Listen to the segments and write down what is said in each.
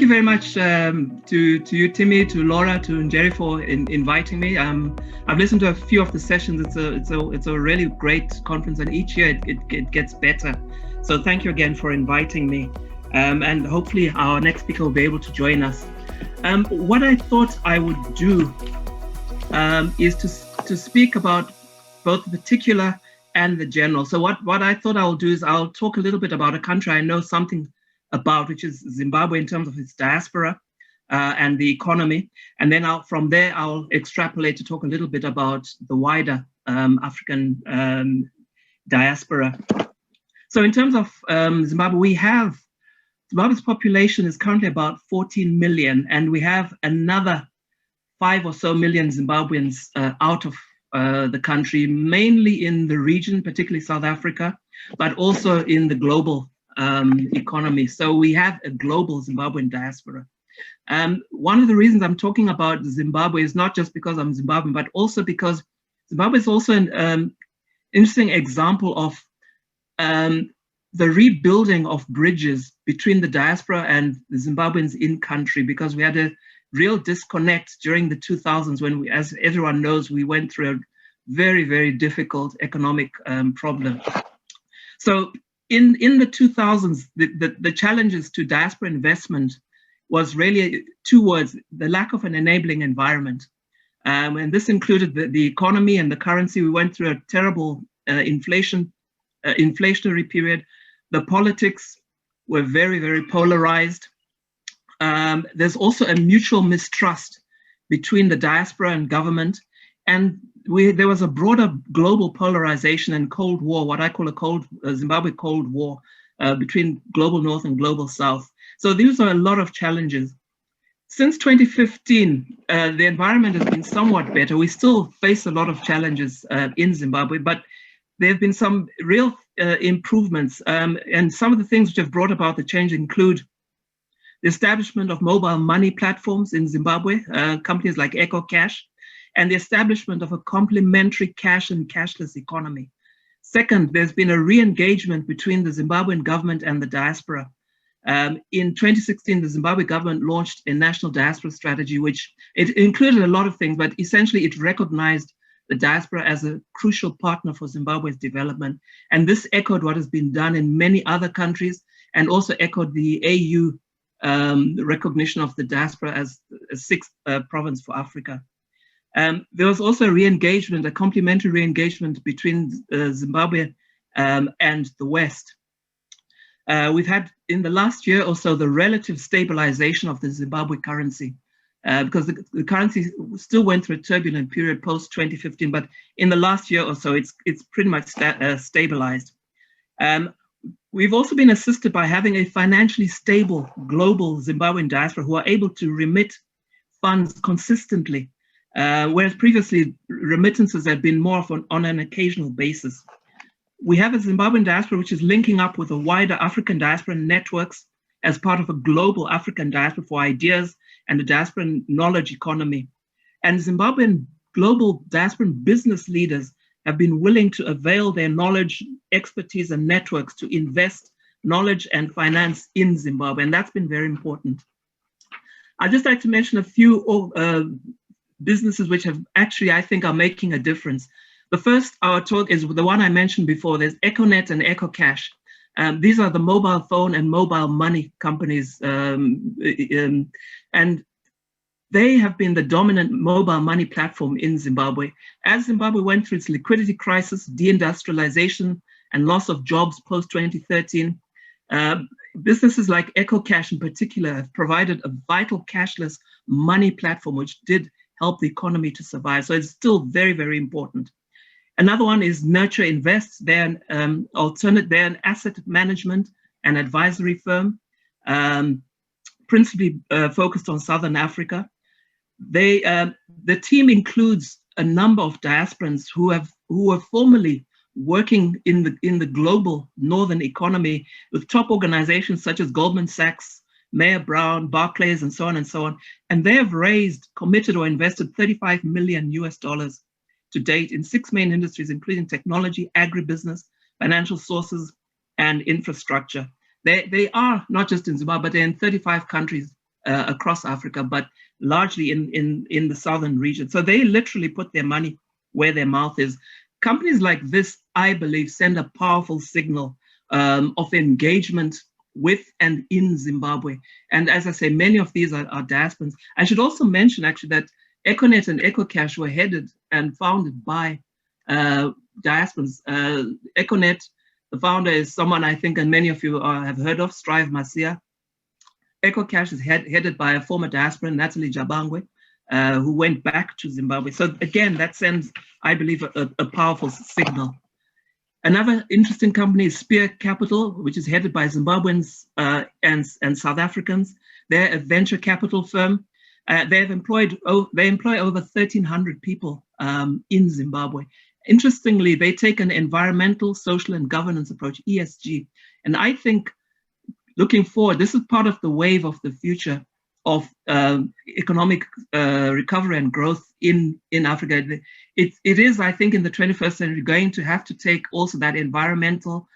very much to you, Timmy, to Laura, to Njeri for inviting me. I've listened to a few of the sessions. It's a really great conference, and each year it gets better. So thank you again for inviting me, and hopefully our next speaker will be able to join us. What I thought I would do is to speak about both the particular and the general. So what I thought I'll do is I'll talk a little bit about a country I know something about, which is Zimbabwe in terms of its diaspora and the economy. And then from there, I'll extrapolate to talk a little bit about the wider African diaspora. So in terms of Zimbabwe, Zimbabwe's population is currently about 14 million, and we have another 5 or so million Zimbabweans out of the country, mainly in the region, particularly South Africa, but also in the global economy. So we have a global Zimbabwean diaspora. One of the reasons I'm talking about Zimbabwe is not just because I'm Zimbabwean, but also because Zimbabwe is also an interesting example of the rebuilding of bridges between the diaspora and the Zimbabweans in country, because we had a real disconnect during the 2000s when we, as everyone knows, we went through a very, very difficult economic problem. So in the 2000s, the challenges to diaspora investment was really two words: the lack of an enabling environment. And this included the economy and the currency. We went through a terrible inflationary period. The politics were very, very polarized. There's also a mutual mistrust between the diaspora and government. And there was a broader global polarization and Cold War, what I call a Zimbabwe Cold War between global North and global South. So these are a lot of challenges. Since 2015, the environment has been somewhat better. We still face a lot of challenges in Zimbabwe, but there have been some real improvements. And some of the things which have brought about the change include the establishment of mobile money platforms in Zimbabwe, companies like EcoCash, and the establishment of a complementary cash and cashless economy. Second, there's been a re-engagement between the Zimbabwean government and the diaspora. In 2016, the Zimbabwe government launched a national diaspora strategy, which it included a lot of things, but essentially it recognized the diaspora as a crucial partner for Zimbabwe's development. And this echoed what has been done in many other countries, and also echoed the AU recognition of the diaspora as a sixth province for Africa. There was also a re-engagement, a complementary re-engagement between Zimbabwe and the West. We've had, in the last year or so, the relative stabilization of the Zimbabwe currency, because the currency still went through a turbulent period post-2015, but in the last year or so, it's pretty much stabilized. We've also been assisted by having a financially stable global Zimbabwean diaspora who are able to remit funds consistently, whereas previously remittances had been more on an occasional basis. We have a Zimbabwean diaspora which is linking up with a wider African diaspora networks as part of a global African diaspora for ideas and the diaspora knowledge economy. And Zimbabwean global diaspora business leaders have been willing to avail their knowledge, expertise, and networks to invest knowledge and finance in Zimbabwe, and that's been very important. I'd just like to mention a few businesses which have actually, I think, are making a difference. The first our talk is the one I mentioned before. There's EcoNet and EcoCash. These are the mobile phone and mobile money companies, and they have been the dominant mobile money platform in Zimbabwe. As Zimbabwe went through its liquidity crisis, deindustrialization, and loss of jobs post-2013, businesses like EcoCash in particular have provided a vital cashless money platform, which did help the economy to survive. So it's still very, very important. Another one is Nurture Invest. They're an asset management and advisory firm, principally focused on Southern Africa. The team includes a number of diasporans who were formerly working in the global northern economy with top organizations such as Goldman Sachs, Mayer Brown, Barclays, and so on and so on. And they have raised, committed, or invested $35 million to date in 6 main industries, including technology, agribusiness, financial sources, and infrastructure. They are not just in Zimbabwe, but they're in 35 countries across Africa, but largely in the southern region. So they literally put their money where their mouth is. Companies like this, I believe, send a powerful signal of engagement with and in Zimbabwe. And as I say, many of these are diasporans. I should also mention actually that Econet and EcoCash were headed and founded by diasporans. Econet, the founder is someone I think, and many of you have heard of, Strive Masia. EcoCash is headed by a former diasporan, Natalie Jabangwe, who went back to Zimbabwe. So again, that sends, I believe, a powerful signal. Another interesting company is Spear Capital, which is headed by Zimbabweans and South Africans. They're a venture capital firm. They employ over 1,300 people in Zimbabwe. Interestingly, they take an environmental, social, and governance approach, ESG. And I think, looking forward, this is part of the wave of the future of economic recovery and growth in Africa. It is, I think, in the 21st century going to have to take also that environmental,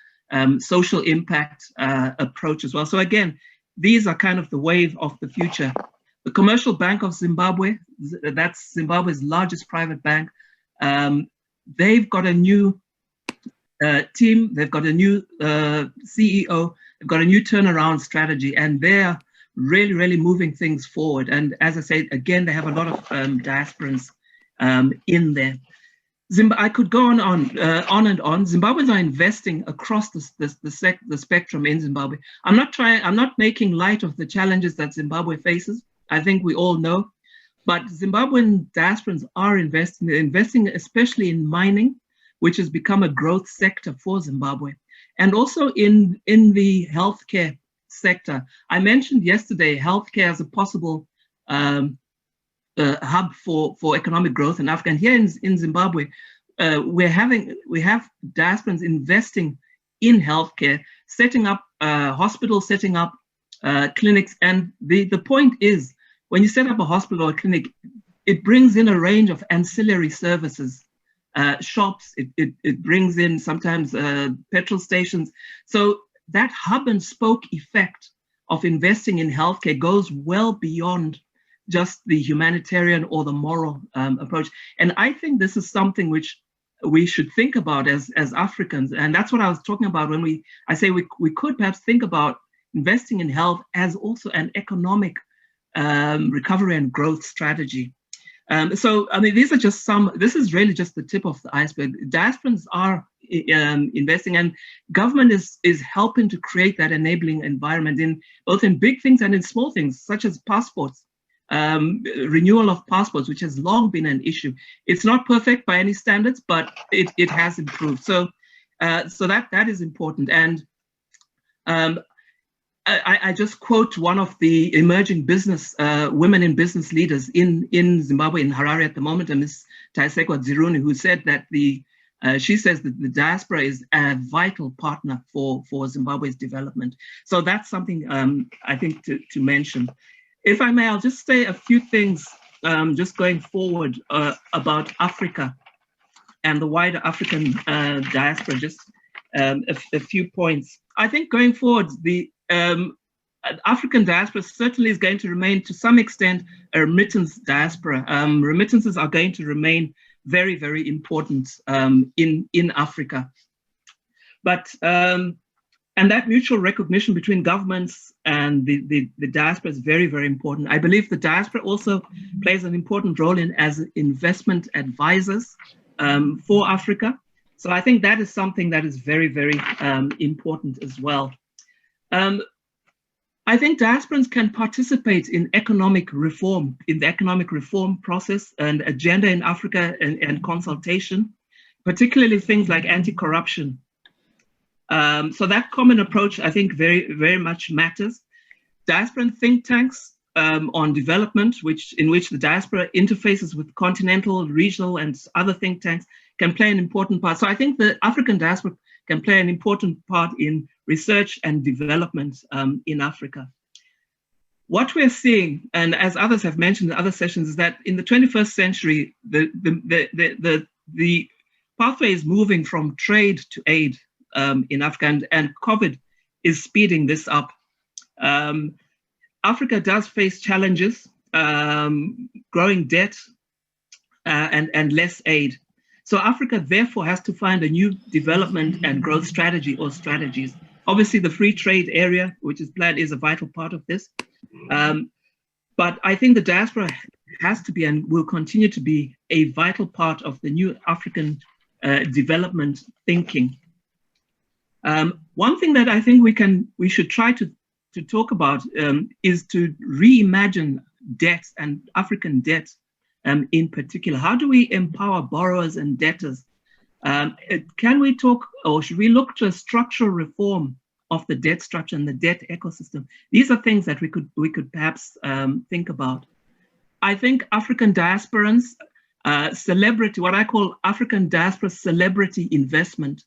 social impact approach as well. So again, these are kind of the wave of the future. The Commercial Bank of Zimbabwe, that's Zimbabwe's largest private bank. They've got a new team, they've got a new CEO, they've got a new turnaround strategy, and they're really, really moving things forward. And as I said, again, they have a lot of diasporans in there. I could go on and on. Zimbabweans are investing across the spectrum in Zimbabwe. I'm not making light of the challenges that Zimbabwe faces. I think we all know, but Zimbabwean diasporans are investing especially in mining, which has become a growth sector for Zimbabwe, and also in the healthcare sector. I mentioned yesterday healthcare as a possible hub for economic growth in Africa. And here in Zimbabwe, we have diasporans investing in healthcare, setting up hospitals, setting up clinics. And the point is, when you set up a hospital or a clinic, it brings in a range of ancillary services, shops, it brings in sometimes petrol stations. So that hub and spoke effect of investing in healthcare goes well beyond just the humanitarian or the moral approach. And I think this is something which we should think about as Africans. And that's what I was talking about when I say we could perhaps think about investing in health as also an economic recovery and growth strategy. So, I mean, this is really just the tip of the iceberg. Diasporans are investing, and government is helping to create that enabling environment in both in big things and in small things, such as passports, renewal of passports, which has long been an issue. It's not perfect by any standards, but it has improved. So that is important. And I just quote one of the emerging business women in business leaders in Zimbabwe, in Harare at the moment, Ms. Taisekwa Dziruni, who said that she says that the diaspora is a vital partner for Zimbabwe's development. So that's something I think to mention. If I may, I'll just say a few things just going forward about Africa and the wider African diaspora, just a few points. I think going forward, the African diaspora certainly is going to remain to some extent a remittance diaspora. Remittances are going to remain very, very important in Africa. But and that mutual recognition between governments and the diaspora is very, very important. I believe the diaspora also plays an important role as investment advisors for Africa. So I think that is something that is very, very important as well. I think diasporans can participate in economic reform, in the economic reform process and agenda in Africa and consultation, particularly things like anti-corruption. So that common approach, I think, very, very much matters. Diasporan think tanks on development, in which the diaspora interfaces with continental, regional, and other think tanks, can play an important part. So I think the African diaspora can play an important part in research and development in Africa. What we're seeing, and as others have mentioned in other sessions, is that in the 21st century, the pathway is moving from trade to aid in Africa, and COVID is speeding this up. Africa does face challenges, growing debt and less aid. So Africa therefore has to find a new development and growth strategy or strategies. Obviously, the free trade area, which is planned, is a vital part of this. But I think the diaspora has to be and will continue to be a vital part of the new African development thinking. One thing that I think we should try to talk about is to reimagine debt and African debt in particular. How do we empower borrowers and debtors? Can we talk, or should we look to a structural reform of the debt structure and the debt ecosystem? These are things that we could perhaps think about. I think African diasporans, celebrity, what I call African diaspora celebrity investment.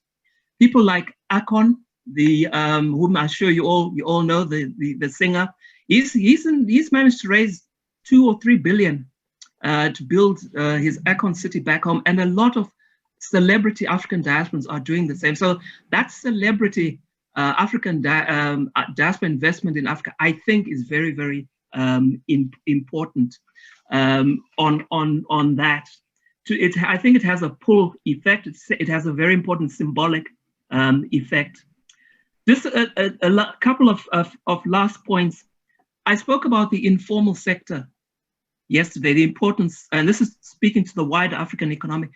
People like Akon, whom I'm sure you all know, the singer. He's managed to raise 2 or 3 billion to build his Akon city back home, and a lot of celebrity African diasporans are doing the same. So that celebrity African diaspora investment in Africa, I think, is very, very important on that. I think it has a pull effect. It has a very important symbolic effect. Just a couple of last points. I spoke about the informal sector yesterday, the importance, and this is speaking to the wider African economic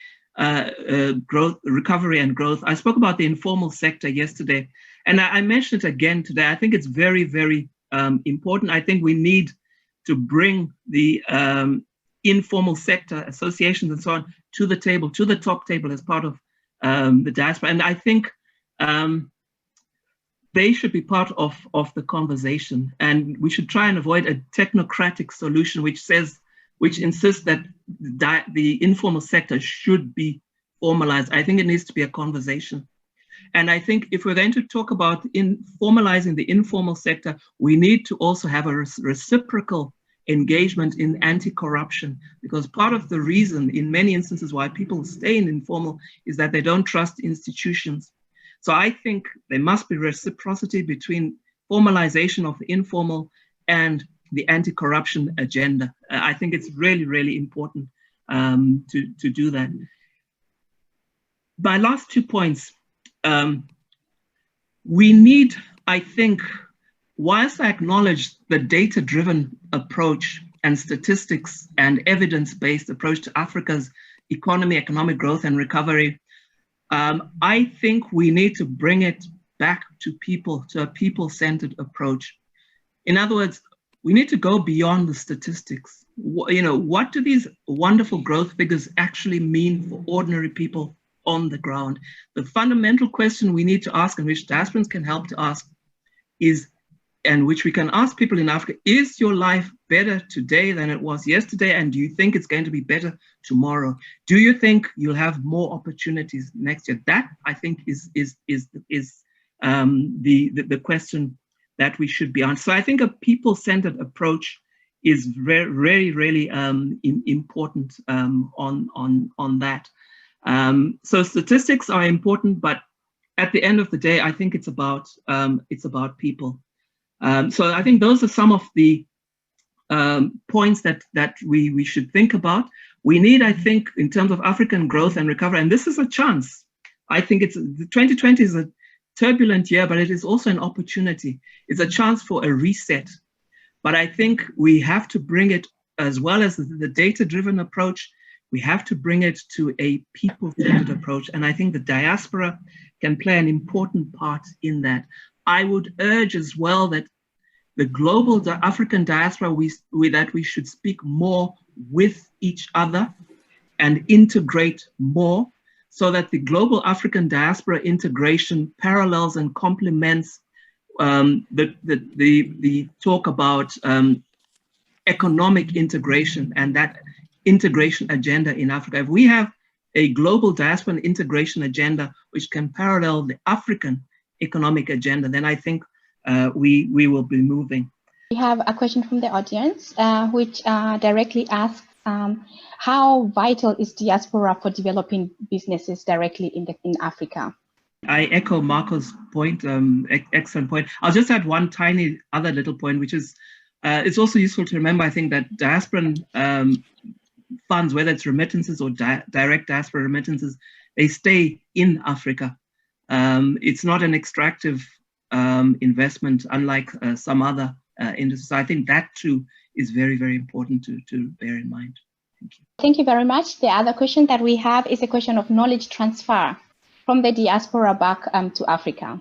growth, recovery and growth. I spoke about the informal sector yesterday, and I mentioned it again today. I think it's very, very important. I think we need to bring the informal sector associations and so on to the table, to the top table as part of the diaspora. And I think they should be part of the conversation. And we should try and avoid a technocratic solution which insists that the informal sector should be formalized. I think it needs to be a conversation. And I think if we're going to talk about formalizing the informal sector, we need to also have a reciprocal engagement in anti-corruption, because part of the reason in many instances why people stay in informal is that they don't trust institutions. So I think there must be reciprocity between formalization of the informal and the anti-corruption agenda. I think it's really, really important to do that. My last 2 points. We need, I think, whilst I acknowledge the data-driven approach and statistics and evidence-based approach to Africa's economy, economic growth and recovery, I think we need to bring it back to people, to a people-centered approach. In other words, we need to go beyond the statistics. What do these wonderful growth figures actually mean for ordinary people on the ground? The fundamental question we need to ask, and which diasporans can help to ask, is, and which we can ask people in Africa, is your life better today than it was yesterday? And do you think it's going to be better tomorrow? Do you think you'll have more opportunities next year? That, I think, is the question that we should be on. So I think a people-centered approach is really, really important on that. So statistics are important, but at the end of the day, I think it's about people. So I think those are some of the points that we should think about. We need, I think, in terms of African growth and recovery, and this is a chance. I think 2020 is a turbulent year, but it is also an opportunity. It's a chance for a reset. But I think we have to bring it, as well as the data-driven approach, we have to bring it to a people-centered approach. And I think the diaspora can play an important part in that. I would urge as well that the global African diaspora, that we should speak more with each other and integrate more, so that the global African diaspora integration parallels and complements the talk about economic integration and that integration agenda in Africa. If we have a global diaspora integration agenda which can parallel the African economic agenda, then I think we will be moving. We have a question from the audience, which directly asks, how vital is diaspora for developing businesses directly in Africa? I echo Marco's point, excellent point. I'll just add one tiny other little point, which is It's also useful to remember, I think, that diasporan funds, whether it's remittances or direct diaspora remittances, they stay in Africa. It's not an extractive investment, unlike some other industries. So I think that too is very, very important to bear in mind. Thank you. Thank you very much. The other question that we have is a question of knowledge transfer from the diaspora back to Africa.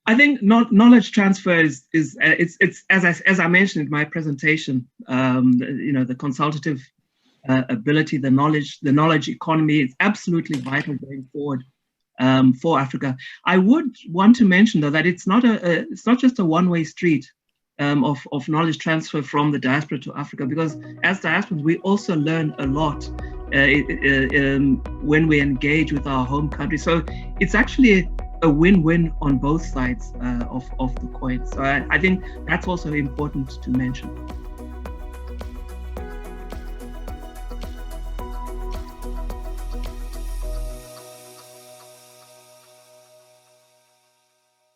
I think knowledge transfer is it's as I mentioned in my presentation, the consultative ability, the knowledge economy is absolutely vital going forward for Africa. I would want to mention though that it's not just a one-way street of knowledge transfer from the diaspora to Africa, because as diasporans we also learn a lot when we engage with our home country. So it's actually a win-win on both sides of the coin. So I think that's also important to mention.